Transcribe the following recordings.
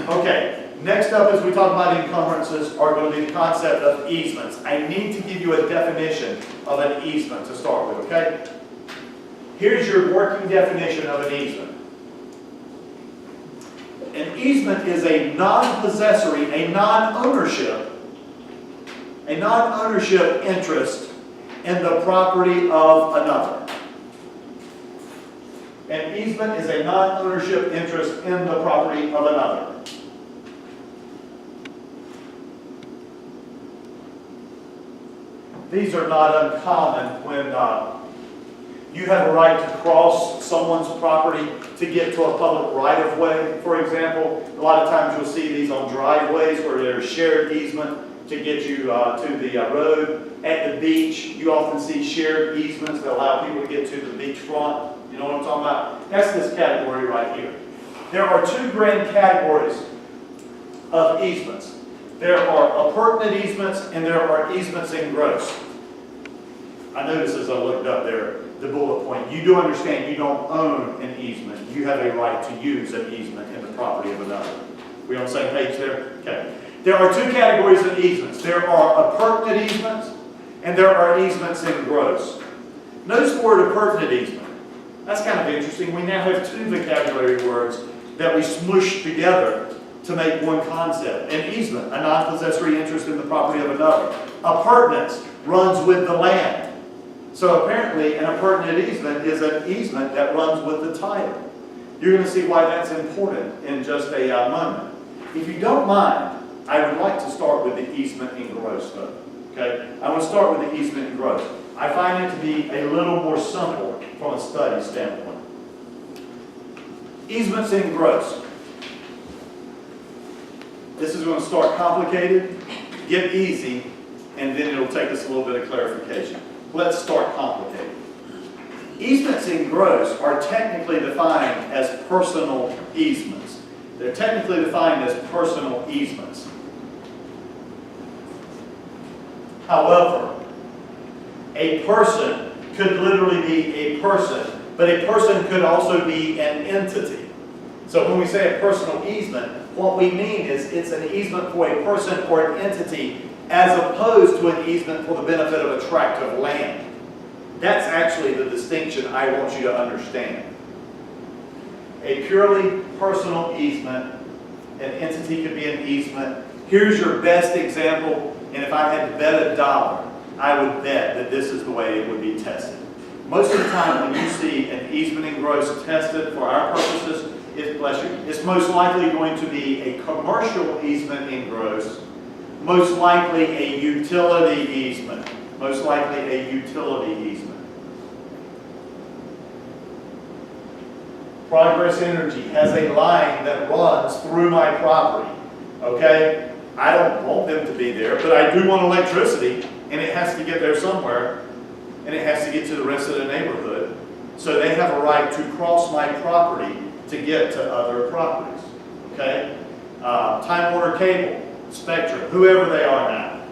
Okay, next up as we talk about encumbrances are going to be the concept of easements. I need to give you a definition of an easement to start with, okay? Here's your working definition of an easement. An easement is a non-possessory, a non-ownership interest in the property of another. An easement is a non-ownership interest in the property of another. These are not uncommon when you have a right to cross someone's property to get to a public right-of-way. For example, a lot of times you'll see these on driveways where there's shared easement to get you to the road. At the beach, you often see shared easements that allow people to get to the beachfront. You know what I'm talking about? That's this category right here. There are two grand categories of easements. There are appurtenant easements and there are easements in gross. I noticed as I looked up there, the bullet point, you do understand you don't own an easement. You have a right to use an easement in the property of another. We on the same page there? Okay. There are two categories of easements. There are appurtenant easements and there are easements in gross. Notice the word appurtenant easement. That's kind of interesting. We now have two vocabulary words that we smush together to make one concept. An easement, a non-possessory interest in the property of another. Appurtenance runs with the land. So apparently an appurtenant easement is an easement that runs with the title. You're going to see why that's important in just a moment. If you don't mind, I would like to start with the easement in gross though. Okay? I want to start with the easement in gross. I find it to be a little more simple from a study standpoint. Easements in gross. This is going to start complicated, get easy, and then it'll take us a little bit of clarification. Let's start complicated. Easements in gross are technically defined as personal easements. They're technically defined as personal easements. However, a person could literally be a person, but a person could also be an entity. So when we say a personal easement, what we mean is it's an easement for a person or an entity as opposed to an easement for the benefit of a tract of land. That's actually the distinction I want you to understand. A purely personal easement, an entity could be an easement. Here's your best example, and if I had to bet $1, I would bet that this is the way it would be tested. Most of the time when you see an easement in gross tested for our purposes, it's most likely going to be a commercial easement in gross, most likely a utility easement, most likely a utility easement. Progress Energy has a line that runs through my property, okay? I don't want them to be there, but I do want electricity, and it has to get there somewhere, and it has to get to the rest of the neighborhood. So they have a right to cross my property to get to other properties, okay? Time Warner Cable, Spectrum, whoever they are now,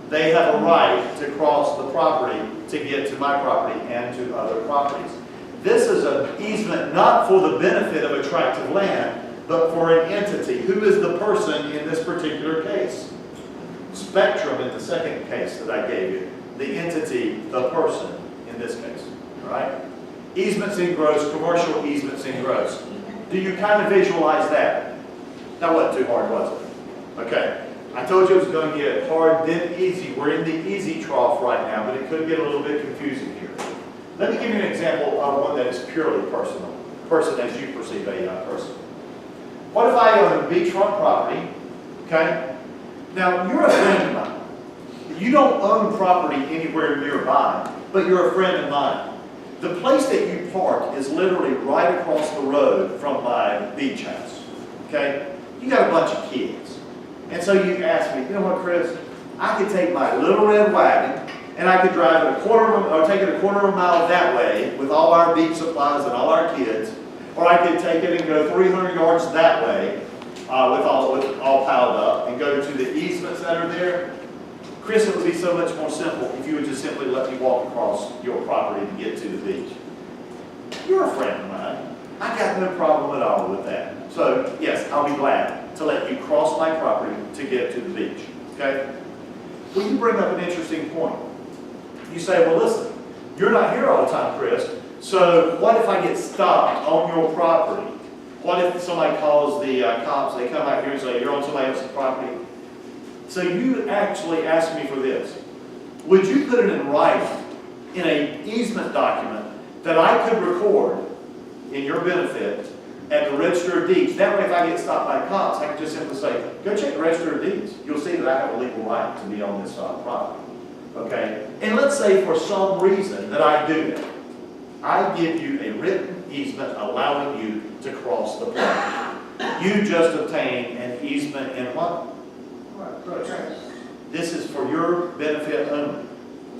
they have a right to cross the property to get to my property and to other properties. This is an easement not for the benefit of a tract of land, but for an entity. Who is the person in this particular case? Spectrum in the second case that I gave you. The entity, the person in this case. All right? Easements in gross, commercial easements in gross. Do you kind of visualize that? That wasn't too hard, was it? Okay. I told you it was going to get hard, then easy. We're in the easy trough right now, but it could get a little bit confusing here. Let me give you an example of one that is purely personal. Person as you perceive a person. What if I own beachfront property, okay? Now, you're a friend of mine. You don't own property anywhere nearby, but you're a friend of mine. The place that you park is literally right across the road from my beach house, okay? You got a bunch of kids. And so you ask me, you know what, Chris? I could take my little red wagon and I could drive it take it a quarter of a mile that way with all our beach supplies and all our kids, or I could take it and go 300 yards that way with all piled up and go to the easements that are there. Chris, it would be so much more simple if you would just simply let me walk across your property to get to the beach. You're a friend of mine. I got no problem at all with that. So yes, I'll be glad to let you cross my property to get to the beach, okay? Well, you bring up an interesting point. You say, well, listen, you're not here all the time, Chris, so what if I get stopped on your property? What if somebody calls the cops, they come out here and say, you're on somebody else's property? So you actually asked me for this. Would you put it in writing, in an easement document, that I could record in your benefit at the Register of Deeds? That way if I get stopped by cops, I can just simply say, go check the Register of Deeds. You'll see that I have a legal right to be on this property. Okay? And let's say for some reason that I do that. I give you a written easement allowing you to cross the property. You just obtain an easement in what? This is for your benefit only.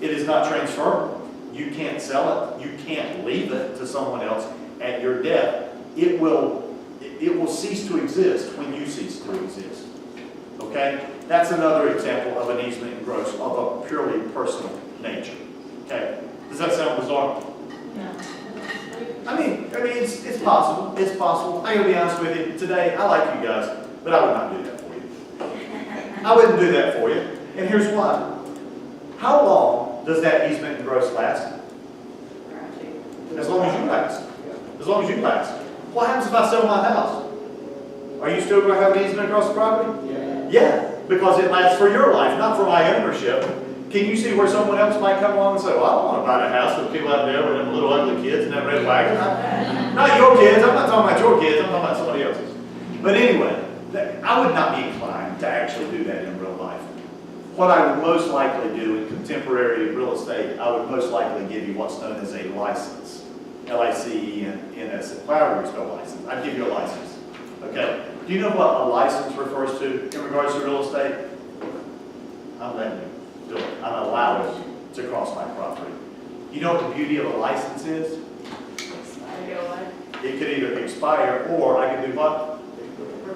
It is not transferable. You can't sell it. You can't leave it to someone else at your death. It will cease to exist when you cease to exist. Okay? That's another example of an easement in gross of a purely personal nature. Okay? Does that sound bizarre? I mean, it's possible. It's possible. I'm gonna be honest with you. Today, I like you guys, but I would not do that for you. I wouldn't do that for you. And here's why. How long does that easement in gross last? As long as you last. As long as you last. What happens if I sell my house? Are you still going to have an easement across the property? Yeah. Yeah, because it lasts for your life, not for my ownership. Can you see where someone else might come along and say, well, I don't want to buy a house with people out there with them little ugly kids and that red wagon. Not your kids. I'm not talking about your kids. I'm talking about somebody else's. But anyway, I would not be inclined to actually do that in real life. What I would most likely do in contemporary real estate, I would most likely give you what's known as a license. L-I-C-E-N-S. However you spell license. I'd give you a license. Okay? Do you know what a license refers to in regards to real estate? I'm letting you do it. I'm allowing you to cross my property. You know what the beauty of a license is? It could either expire or I can do what?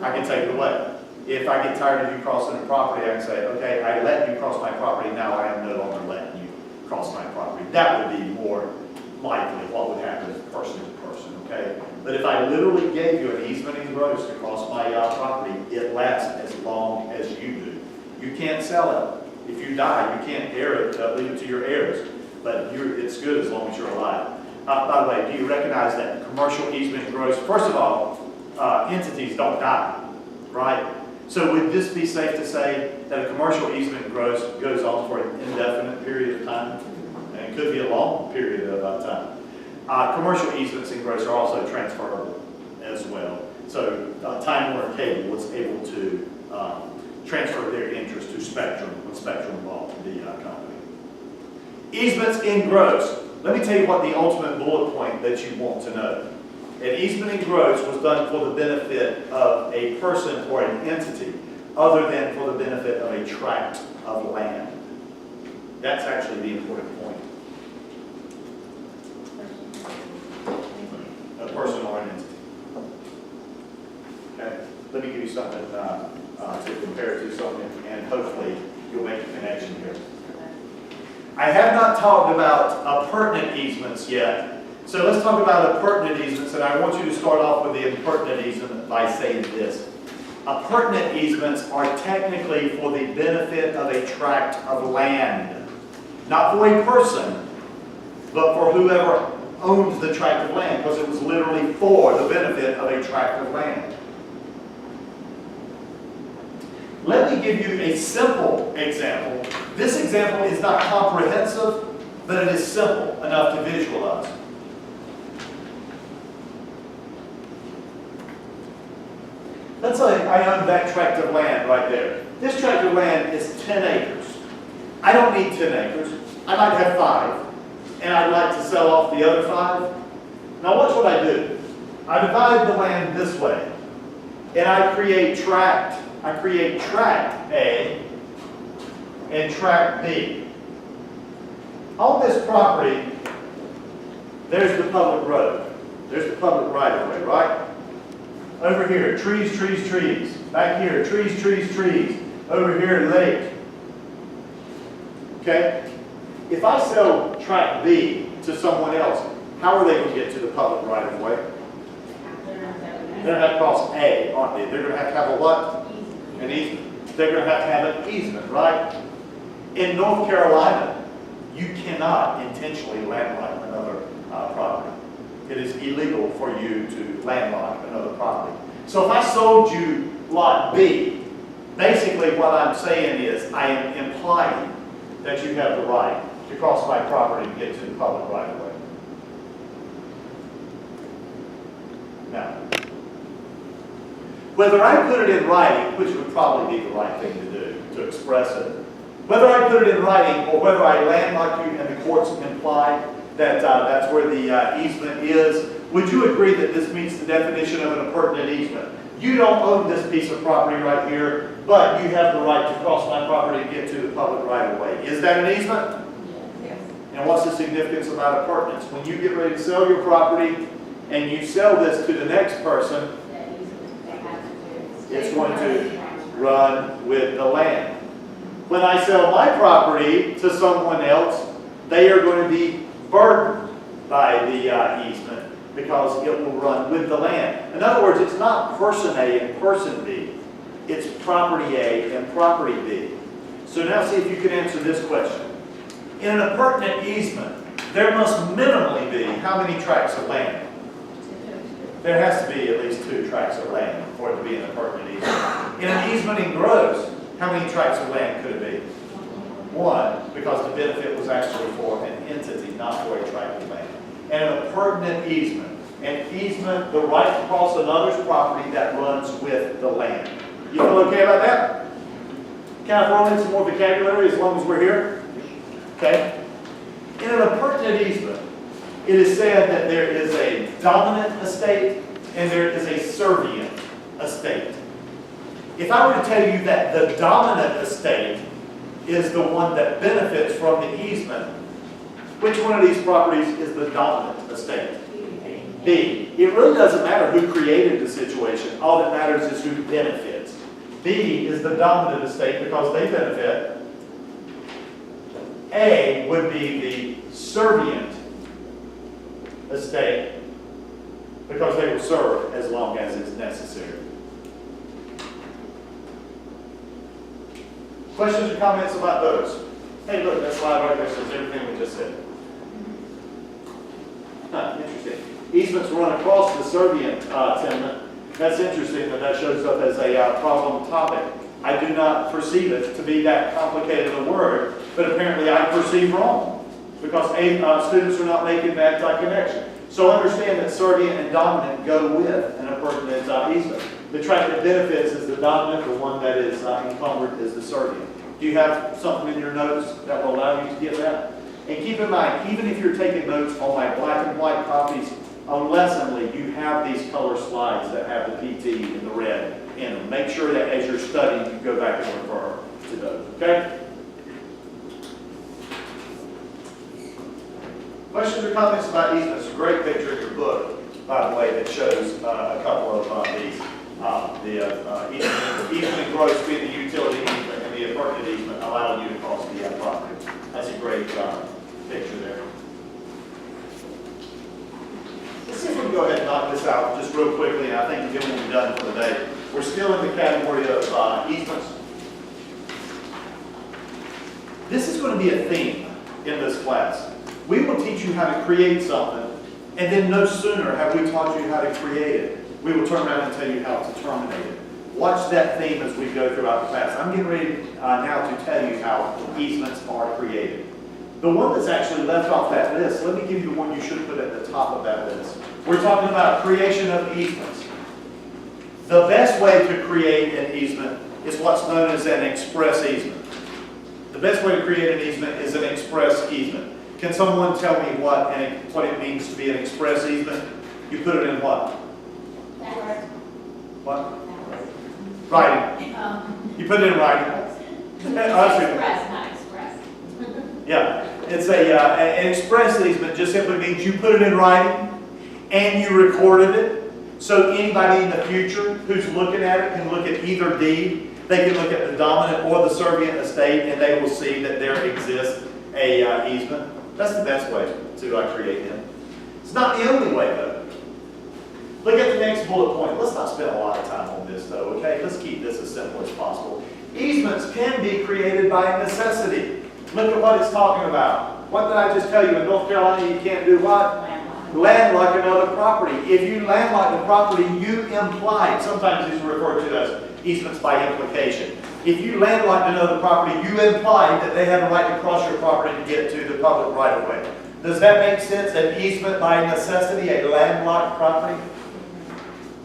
I can take it away. If I get tired of you crossing the property, I can say, okay, I let you cross my property, now I am no longer letting you cross my property. That would be more likely what would happen person to person, okay? But if I literally gave you an easement in gross to cross my property, it lasts as long as you do. You can't sell it. If you die, you can't leave it to your heirs. But it's good as long as you're alive. By the way, do you recognize that commercial easement gross? First of all, entities don't die, right? So would this be safe to say that a commercial easement gross goes on for an indefinite period of time? And it could be a long period of time. Commercial easements in gross are also transferable as well. So Time Warner Cable was able to transfer their interest to Spectrum when Spectrum bought the company. Easements in gross. Let me tell you what the ultimate bullet point that you want to know. An easement in gross was done for the benefit of a person or an entity other than for the benefit of a tract of land. That's actually the important point. A person or an entity. Okay? Let me give you something to compare to something, and hopefully you'll make a connection here. I have not talked about pertinent easements yet. So let's talk about appurtenant easements, and I want you to start off with the impertinent easement by saying this. Appurtenant easements are technically for the benefit of a tract of land. Not for a person, but for whoever owns the tract of land, because it was literally for the benefit of a tract of land. Let me give you a simple example. This example is not comprehensive, but it is simple enough to visualize. Let's say I own that tract of land right there. This tract of land is 10 acres. I don't need 10 acres. I might have 5. And I'd like to sell off the other 5. Now watch what I do. I divide the land this way. And I create tract A and tract B. On this property, there's the public road. There's the public right-of-way, right? Over here, trees, trees, trees. Back here, trees, trees, trees. Over here, lake. Okay? If I sell tract B to someone else, how are they going to get to the public right-of-way? They're gonna have to cross A, aren't they? They're gonna have to have a what? An easement. They're gonna have an easement, right? In North Carolina, you cannot intentionally landlock another property. It is illegal for you to landlock another property. So if I sold you lot B, basically what I'm saying is I am implying that you have the right to cross my property and get to the public right of way. Now, whether I put it in writing, which would probably be the right thing to do, to express it, whether I put it in writing or whether I landlock you and the courts imply that that's where the easement is, would you agree that this meets the definition of an appurtenant easement? You don't own this piece of property right here, but you have the right to cross my property and get to the public right of way. Is that an easement? Yes. And what's the significance about appurtenance? When you get ready to sell your property and you sell this to the next person, it's going to run with the land. When I sell my property to someone else, they are going to be burdened by the easement because it will run with the land. In other words, it's not person A and person B. It's property A and property B. So now see if you can answer this question. In an appurtenant easement, there must minimally be how many tracts of land? There has to be at least 2 tracts of land for it to be an appurtenant easement. In an easement in gross, how many tracts of land could it be? 1, because the benefit was actually for an entity, not for a tract of land. And an appurtenant easement, the right to cross another's property that runs with the land. You feel okay about that? Can I throw in some more vocabulary as long as we're here? Okay. In an appurtenant easement, it is said that there is a dominant estate and there is a servient estate. If I were to tell you that the dominant estate is the one that benefits from the easement, which one of these properties is the dominant estate? B. It really doesn't matter who created the situation. All that matters is who benefits. B is the dominant estate because they benefit. A would be the servient estate because they will serve as long as it's necessary. Questions or comments about those? Hey, look, that slide right there says everything we just said. Huh, interesting. Easements run across the servient tenement. That's interesting that shows up as a problem topic. I do not perceive it to be that complicated a word, but apparently I perceive wrong because students are not making that connection. So understand that servient and dominant go with an appurtenant easement. The tract that benefits is the dominant, the one that is encumbered is the servient. Do you have something in your notes that will allow you to get that? And keep in mind, even if you're taking notes on my black and white copies, on Lessonly, you have these color slides that have the PT and the red in them. Make sure that as you're studying, you go back and refer to those, okay? Questions or comments about easements? A great picture in your book, by the way, that shows a couple of these. The easement gross being the utility easement and the appurtenant easement allowing you to cross the property. That's a great picture there. Let's see if we can go ahead and knock this out just real quickly, and I think then we'll be done for the day. We're still in the category of easements. This is going to be a theme in this class. We will teach you how to create something, and then no sooner have we taught you how to create it, we will turn around and tell you how to terminate it. Watch that theme as we go throughout the class. I'm getting ready now to tell you how easements are created. The one that's actually left off that list, let me give you the one you should put at the top of that list. We're talking about creation of easements. The best way to create an easement is what's known as an express easement. The best way to create an easement is an express easement. Can someone tell me what it means to be an express easement? You put it in what? What? Writing. You put it in writing. Express, not express. Yeah, it's an express easement just simply means you put it in writing and you recorded it. So anybody in the future who's looking at it can look at either deed. They can look at the dominant or the servient estate and they will see that there exists a easement. That's the best way to create them. It's not the only way though. Look at the next bullet point. Let's not spend a lot of time on this though, okay? Let's keep this as simple as possible. Easements can be created by necessity. Look at what it's talking about. What did I just tell you? In North Carolina, you can't do what? Landlock another property. If you landlock the property, you imply, sometimes these are referred to as easements by implication. If you landlock another property, you imply that they have a right to cross your property to get to the public right of way. Does that make sense? An easement by necessity, a landlocked property?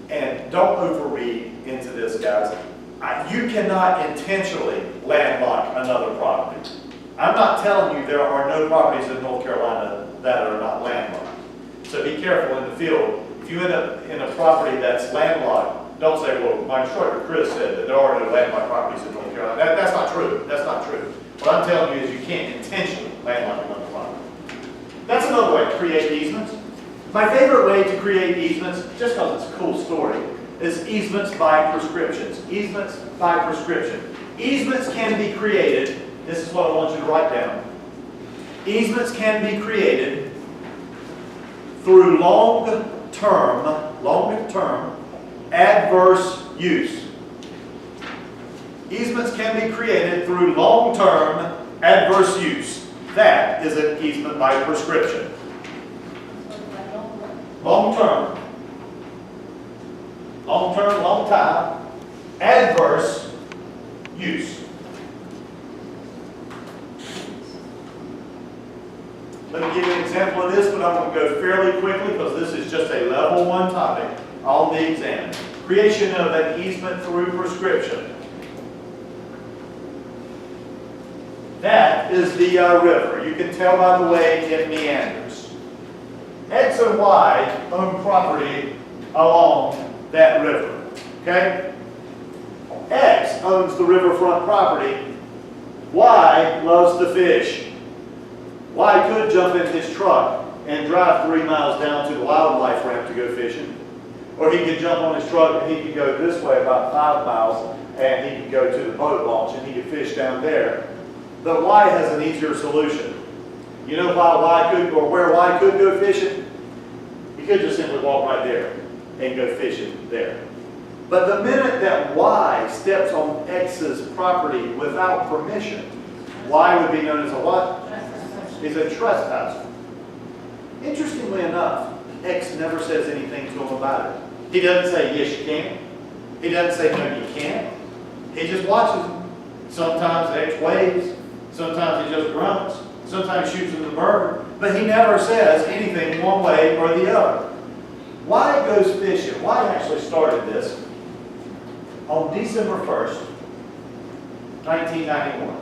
And don't overread into this, guys. You cannot intentionally landlock another property. I'm not telling you there are no properties in North Carolina that are not landlocked. So be careful in the field. If you end up in a property that's landlocked, don't say, well, my instructor Chris said that there are no landlocked properties in North Carolina. That's not true. That's not true. What I'm telling you is you can't intentionally landlock another property. That's another way to create easements. My favorite way to create easements, just because it's a cool story, is easements by prescriptions. Easements by prescription. Easements can be created. This is what I want you to write down. Easements can be created through long-term adverse use. Easements can be created through long-term adverse use. That is an easement by prescription. Long-term, long time, adverse use. Let me give you an example of this, but I'm going to go fairly quickly because this is just a level 1 topic on the exam. Creation of an easement through prescription. That is the river. You can tell by the way it meanders. X and Y own property along that river. Okay? X owns the riverfront property. Y loves to fish. Y could jump in his truck and drive 3 miles down to the wildlife ramp to go fishing. Or he could jump on his truck and he could go this way about 5 miles and he could go to the boat launch and he could fish down there. But Y has an easier solution. You know why Y could, or where Y could go fishing? He could just simply walk right there and go fishing there. But the minute that Y steps on X's property without permission, Y would be known as a what? He's a trespasser. Interestingly enough, X never says anything to him about it. He doesn't say, yes, you can. He doesn't say, no, you can't. He just watches him. Sometimes X waves. Sometimes he just grunts. Sometimes shoots him the bird. But he never says anything one way or the other. Y goes fishing. Y actually started this on December 1st, 1991.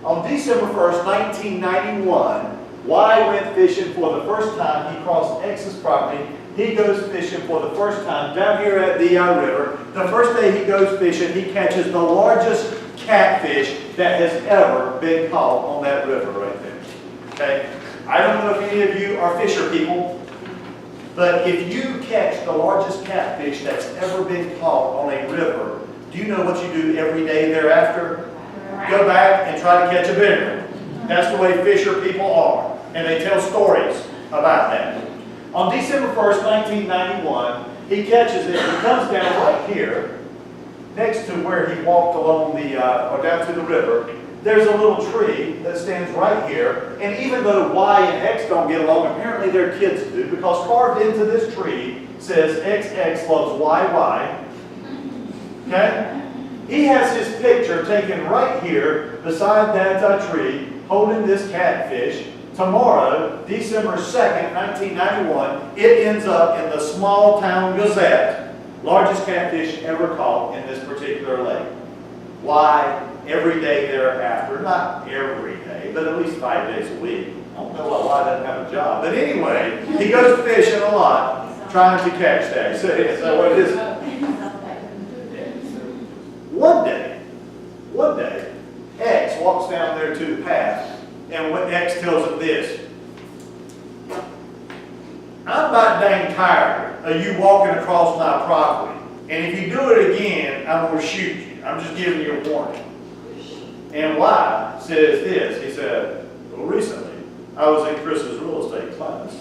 On December 1st, 1991, Y went fishing for the first time. He crossed X's property. He goes fishing for the first time down here at the river. The first day he goes fishing, he catches the largest catfish that has ever been caught on that river right there. Okay? I don't know if any of you are fisher people, but if you catch the largest catfish that's ever been caught on a river, do you know what you do every day thereafter? Go back and try to catch a bigger one. That's the way fisher people are. And they tell stories about that. On December 1st, 1991, he catches it. He comes down right here, next to where he walked along the, or down to the river. There's a little tree that stands right here. And even though Y and X don't get along, apparently their kids do, because carved into this tree says XX loves YY. Okay? He has his picture taken right here beside that tree, holding this catfish. Tomorrow, December 2nd, 1991, it ends up in the Small Town Gazette, largest catfish ever caught in this particular lake. Why? Every day thereafter, not every day, but at least 5 days a week. I don't know why doesn't have a job. But anyway, he goes fishing a lot, trying to catch that. So what it is? One day, X walks down there to the path, and what X tells him this: I'm about dang tired of you walking across my property, and if you do it again, I'm going to shoot you. I'm just giving you a warning. And Y says this. He said, well, recently, I was in Chris's real estate class,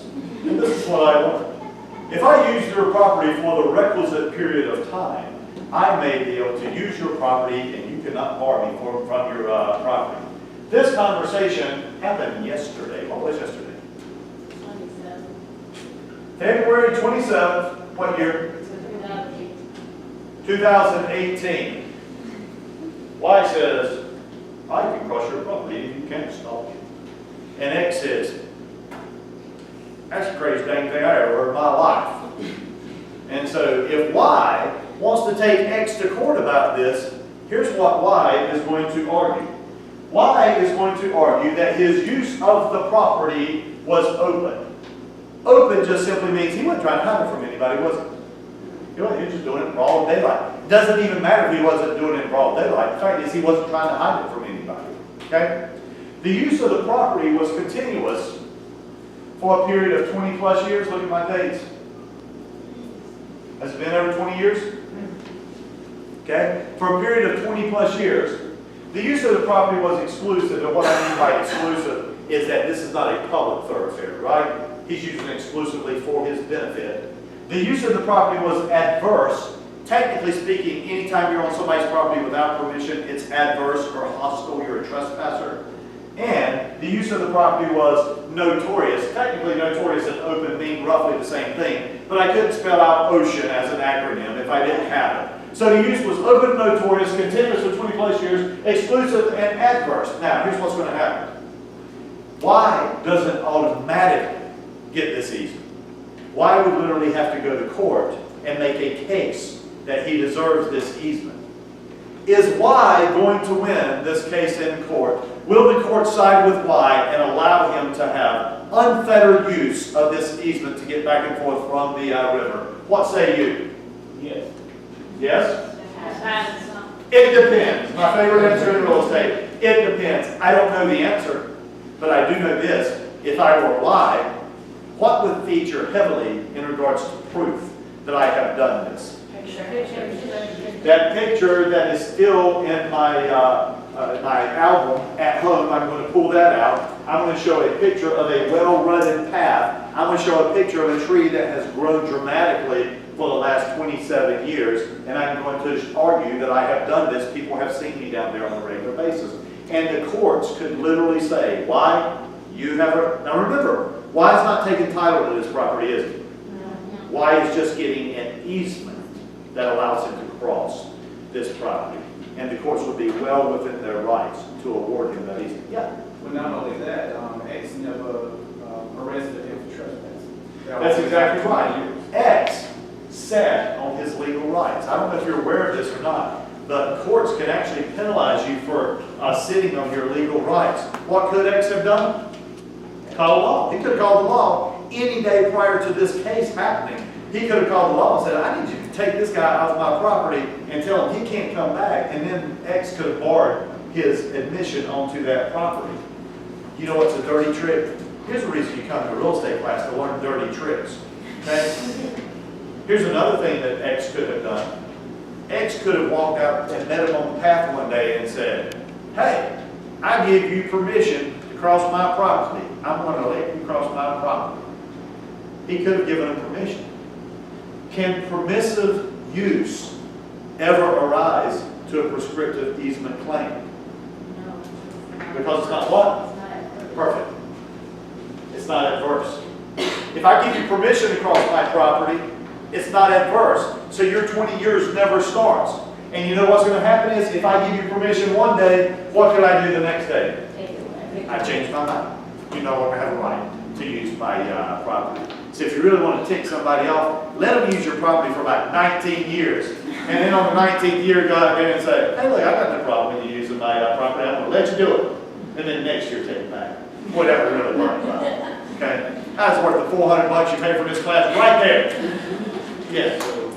and this is what I learned. If I use your property for the requisite period of time, I may be able to use your property and you cannot bar me from your property. This conversation happened yesterday. What was yesterday? 27. February 27th, what year? 2018. Y says, I can cross your property and you can't stop me. And X says, that's the craziest dang thing I ever heard in my life. And so if Y wants to take X to court about this, here's what Y is going to argue. Y is going to argue that his use of the property was open. Open just simply means he wasn't trying to hide it from anybody, was he? He was just doing it in broad daylight. It doesn't even matter if he wasn't doing it in broad daylight. The fact is he wasn't trying to hide it from anybody. Okay? The use of the property was continuous for a period of 20 plus years. Look at my dates. Has it been over 20 years? Okay? For a period of 20 plus years. The use of the property was exclusive, and what I mean by exclusive is that this is not a public thoroughfare, right? He's using it exclusively for his benefit. The use of the property was adverse. Technically speaking, anytime you're on somebody's property without permission, it's adverse or hostile, you're a trespasser. And the use of the property was notorious. Technically, notorious and open mean roughly the same thing, but I couldn't spell out ocean as an acronym if I didn't have it. So the use was open, notorious, continuous for 20 plus years, exclusive, and adverse. Now, here's what's going to happen. Y doesn't automatically get this easement. Y would literally have to go to court and make a case that he deserves this easement. Is Y going to win this case in court? Will the court side with Y and allow him to have unfettered use of this easement to get back and forth from the river? What say you? Yes. Yes? Yes. It depends. My favorite answer in real estate. It depends. I don't know the answer, but I do know this. If I were Y, what would feature heavily in regards to proof that I have done this? That picture that is still in my my album at home, I'm going to pull that out. I'm going to show a picture of a well-rutted path. I'm going to show a picture of a tree that has grown dramatically for the last 27 years, and I'm going to argue that I have done this. People have seen me down there on a regular basis. And the courts could literally say, why you have a... Now remember, Y is not taking title to this property, is he? Y is just getting an easement that allows him to cross this property. And the courts would be well within their rights to award him that easement. Yeah. Well, not only that, X never arrested him for trespassing. That's exactly right. X sat on his legal rights. I don't know if you're aware of this or not, but courts can actually penalize you for sitting on your legal rights. What could X have done? Call the law. He could have called the law any day prior to this case happening. He could have called the law and said, I need you to take this guy off my property and tell him he can't come back. And then X could have barred his admission onto that property. You know what's a dirty trick? Here's the reason you come to real estate class, to learn dirty tricks. Okay? Here's another thing that X could have done. X could have walked out and met him on the path one day and said, hey, I give you permission to cross my property. I'm going to let you cross my property. He could have given him permission. Can permissive use ever arise to a prescriptive easement claim? No. Because it's not what? It's not. Perfect. It's not adverse. If I give you permission to cross my property, it's not adverse. So your 20 years never starts. And you know what's going to happen is, if I give you permission one day, what could I do the next day? Take it away. I change my mind. You no longer have a right to use my property. So if you really want to tick somebody off, let them use your property for about 19 years. And then on the 19th year, go out there and say, hey, look, I got no problem with you using my property. I'm going to let you do it. And then next year, take it back. Whatever really worked about. Okay? That's worth the $400 you pay for this class right there. Yes. So,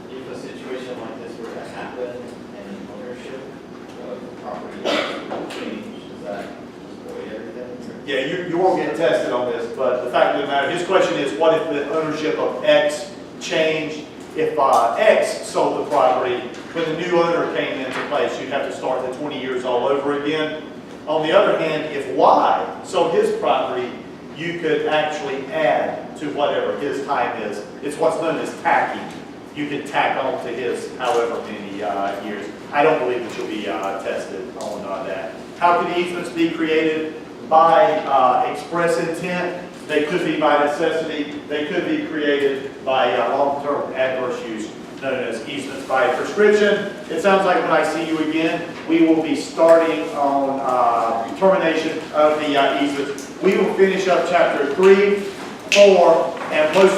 if a situation like this were to happen and ownership of the property changed, does that just void everything? Yeah, you won't get tested on this, but the fact of the matter, his question is, what if the ownership of X changed? If X sold the property, when the new owner came into place, you'd have to start the 20 years all over again. On the other hand, if Y sold his property, you could actually add to whatever his time is. It's what's known as tacking. You can tack on to his however many years. I don't believe that you'll be tested on that. How can easements be created? By express intent. They could be by necessity. They could be created by long-term adverse use, known as easements by prescription. It sounds like when I see you again, we will be starting on termination of the easements. We will finish up chapter 3, 4, and most